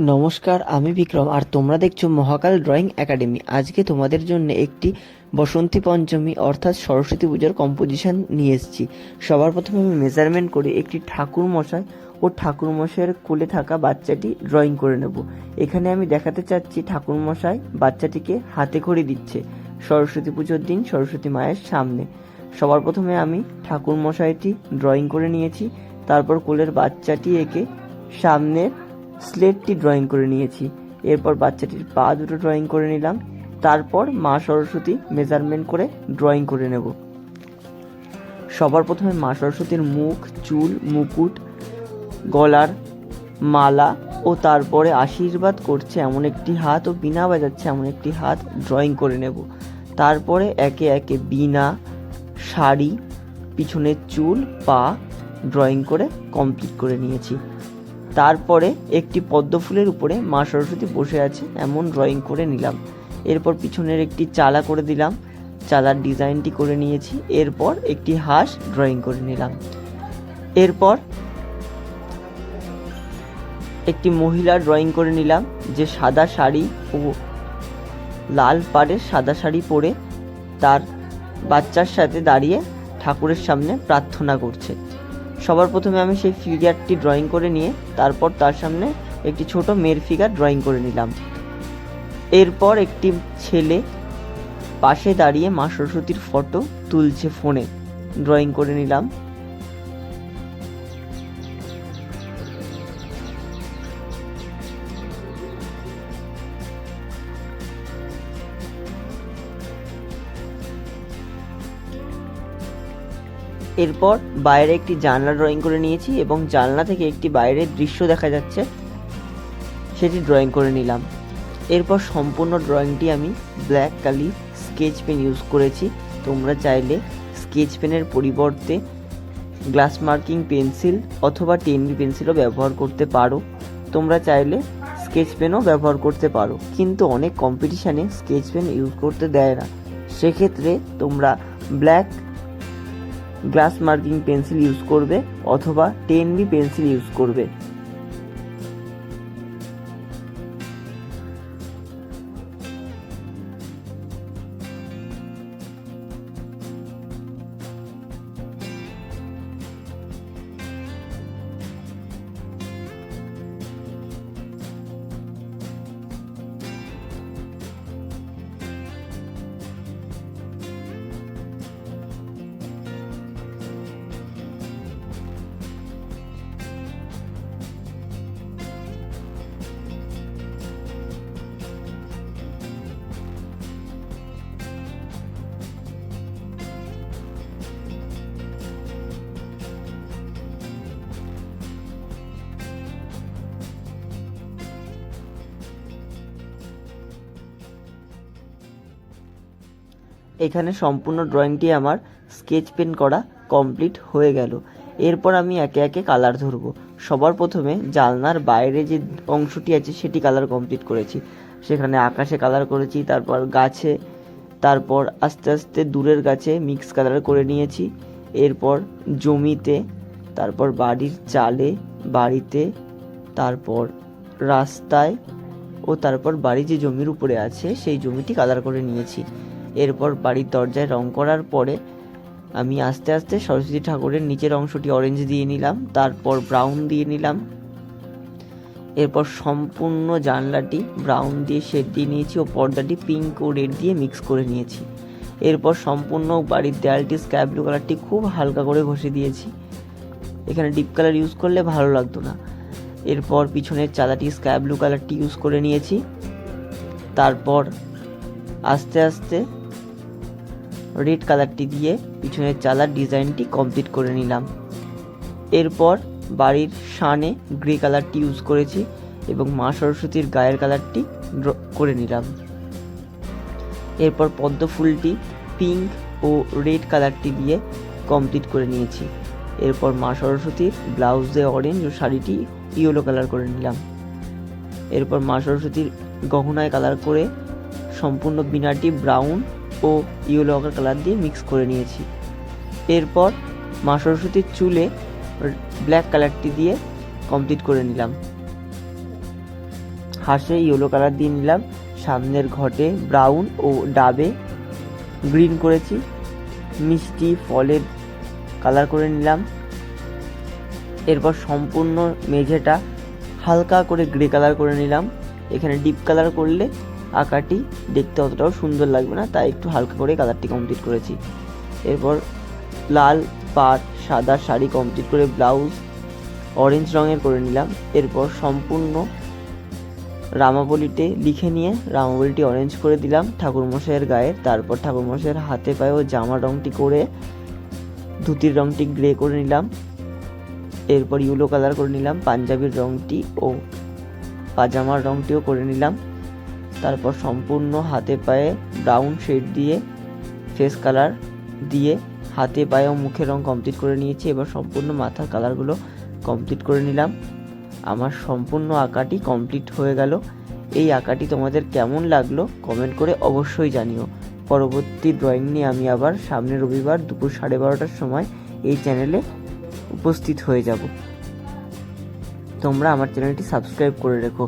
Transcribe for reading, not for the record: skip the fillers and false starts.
নমস্কার, আমি বিক্রম আর তোমরা দেখছো মহাকাল ড্রয়িং একাডেমি। আজকে তোমাদের জন্য একটি বসন্তী পঞ্চমী অর্থাৎ সরস্বতী পূজার কম্পোজিশন নিয়ে এসেছি। সবার প্রথমে আমি মেজারমেন্ট করে একটি ঠাকুর মশাই ও ঠাকুর মশাইয়ের কোলে থাকা বাচ্চাটি ড্রয়িং করে নেব। এখানে আমি দেখাতে চাচ্ছি ঠাকুর মশাই বাচ্চাটিকে হাতে খড়ি দিচ্ছে সরস্বতী পুজোর দিন সরস্বতী মায়ের সামনে। সবার প্রথমে আমি ঠাকুর মশাইটি ড্রয়িং করে নিয়েছি, তারপর কোলের বাচ্চাটি এঁকে সামনের স্লেটটি ড্রয়িং করে নিয়েছি। এরপর বাচ্চাটির পা দুটো ড্রয়িং করে নিলাম, তারপর মা সরস্বতী মেজারমেন্ট করে ড্রয়িং করে নেব। সবার প্রথমে মা সরস্বতীর মুখ, চুল, মুকুট, গলার মালা ও তারপরে আশীর্বাদ করছে এমন একটি হাত ও বীণা বাজাচ্ছে এমন একটি হাত ড্রয়িং করে নেব। তারপরে একে একে বীণা, শাড়ি, পিছনের চুল, পা ড্রয়িং করে কমপ্লিট করে নিয়েছি। তারপরে একটি পদ্ম ফুলের উপরে মা সরস্বতী বসে আছে এমন ড্রয়িং করে নিলাম। এরপর পিছনের একটি চালা করে দিলাম, চালার ডিজাইনটি করে নিয়েছি। এরপর একটি হাঁস ড্রয়িং করে নিলাম। এরপর একটি মহিলা ড্রয়িং করে নিলাম, যে সাদা শাড়ি ও লাল পাড়ের সাদা শাড়ি পরে তার বাচ্চার সাথে দাঁড়িয়ে ঠাকুরের সামনে প্রার্থনা করছে। সবার প্রথমে আমি সেই ফিগারটি ড্রয়িং করে নিয়ে তারপর তার সামনে একটি ছোট মেয়ের ফিগার ড্রয়িং করে নিলাম। এরপর একটি ছেলে পাশে দাঁড়িয়ে মা সরস্বতীর ফটো তুলছে ফোনে, ড্রয়িং করে নিলাম। এরপর বাইরে একটি জানলা ড্রয়িং করে নিয়েছি এবং জানলা থেকে একটি বাইরের দৃশ্য দেখা যাচ্ছে সেটি ড্রয়িং করে নিলাম। এরপর সম্পূর্ণ ড্রয়িংটি আমি ব্ল্যাক কালি স্কেচ পেন ইউজ করেছি। তোমরা চাইলে স্কেচ পেনের পরিবর্তে গ্লাস মার্কিং পেন্সিল অথবা 10B পেন্সিলও ব্যবহার করতে পারো। তোমরা চাইলে স্কেচ পেনও ব্যবহার করতে পারো, কিন্তু অনেক কম্পিটিশানে স্কেচ পেন ইউজ করতে দেয় না। সেক্ষেত্রে তোমরা black glass marking pencil use করবে অথবা 10B পেন্সিল ইউজ করবে। এখানে সম্পূর্ণ ড্রয়িংটি আমার স্কেচ পেন করা কমপ্লিট হয়ে গেল। এরপর আমি একে একে কালার ধরব। সবার প্রথমে জানলার বাইরে যে অংশটি আছে সেটি কালার কমপ্লিট করেছি। সেখানে আকাশে কালার করেছি, তারপর গাছে, তারপর আস্তে আস্তে দূরের গাছে মিক্স কালার করে নিয়েছি। এরপর জমিতে, তারপর বাড়ির চালে, বাড়িতে, তারপর রাস্তায় ও তারপর বাড়ি যে জমির উপরে আছে সেই জমিটি কালার করে নিয়েছি। এরপর বাড়ির দরজায় রং করার পরে আমি আস্তে আস্তে সরস্বতী ঠাকুরের নিচের অংশটি অরেঞ্জ দিয়ে নিলাম, তারপর ব্রাউন দিয়ে নিলাম। এরপর সম্পূর্ণ জানলাটি ব্রাউন দিয়ে শেড দিয়ে নিয়েছি ও পর্দাটি পিঙ্ক ও রেড দিয়ে মিক্স করে নিয়েছি। এরপর সম্পূর্ণ বাড়ির দেয়ালটি স্কাই ব্লু কালারটি খুব হালকা করে ঘষে দিয়েছি। এখানে ডিপ কালার ইউজ করলে ভালো লাগতো না। এরপর পিছনের চালাটি স্কাই ব্লু কালারটি ইউজ করে নিয়েছি। তারপর আস্তে আস্তে রেড কালারটি দিয়ে পিছনের চালার ডিজাইনটি কমপ্লিট করে নিলাম। এরপর বাড়ির শানে গ্রে কালারটি ইউজ করেছি এবং মা সরস্বতীর গায়ের কালারটি করে নিলাম। এরপর পদ্ম ফুলটি পিঙ্ক ও রেড কালারটি দিয়ে কমপ্লিট করে নিয়েছি। এরপর মা সরস্বতীর ব্লাউজে অরেঞ্জ ও শাড়িটি ইয়েলো কালার করে নিলাম। এরপর মা সরস্বতীর গহনায় কালার করে সম্পূর্ণ বীণাটি ব্রাউন ও ইয়েলো কালার দিয়ে মিক্স করে নিয়েছি। এরপর মা সরস্বতীর চুলে ব্ল্যাক কালারটি দিয়ে কমপ্লিট করে নিলাম। ঘাসে ইয়েলো কালার দিয়ে নিলাম, সামনের ঘটে ব্রাউন ও ডাবে গ্রিন করেছি, মিষ্টি ফলের কালার করে নিলাম। এরপর সম্পূর্ণ মেঝেটা হালকা করে গ্রে কালার করে নিলাম। এখানে ডিপ কালার করলে আঁকাটি দেখতে অতটাও সুন্দর লাগবে না, তাই একটু হালকা করে কালারটি কমপ্লিট করেছি। এরপর লাল পাড় সাদা শাড়ি কমপ্লিট করে ব্লাউজ অরেঞ্জ রঙের করে নিলাম। এরপর সম্পূর্ণ রামাবলিতে লিখে নিয়ে রামাবলিটি অরেঞ্জ করে দিলাম ঠাকুরমশাইয়ের গায়ে। তারপর ঠাকুরমশাইয়ের হাতে পায়ে ও জামার রঙটি করে ধুতির রঙটি গ্রে করে নিলাম। এরপর ইয়েলো কালার করে নিলাম পাঞ্জাবির রঙটি ও পাজামার রঙটিও করে নিলাম। তারপর সম্পূর্ণ হাতে পায়ে ব্রাউন শেড দিয়ে ফেস কালার দিয়ে হাতে পায়ে ও মুখের রং কমপ্লিট করে নিয়েছি। এবার সম্পূর্ণ মাথার কালারগুলো কমপ্লিট করে নিলাম। আমার সম্পূর্ণ আঁকাটি কমপ্লিট হয়ে গেল। এই আঁকাটি তোমাদের কেমন লাগলো কমেন্ট করে অবশ্যই জানিও। পরবর্তী ড্রয়িং নিয়ে আমি আবার সামনের রবিবার দুপুর 12:30টার সময় এই চ্যানেলে উপস্থিত হয়ে যাব। তোমরা আমার চ্যানেলটি সাবস্ক্রাইব করে রেখো।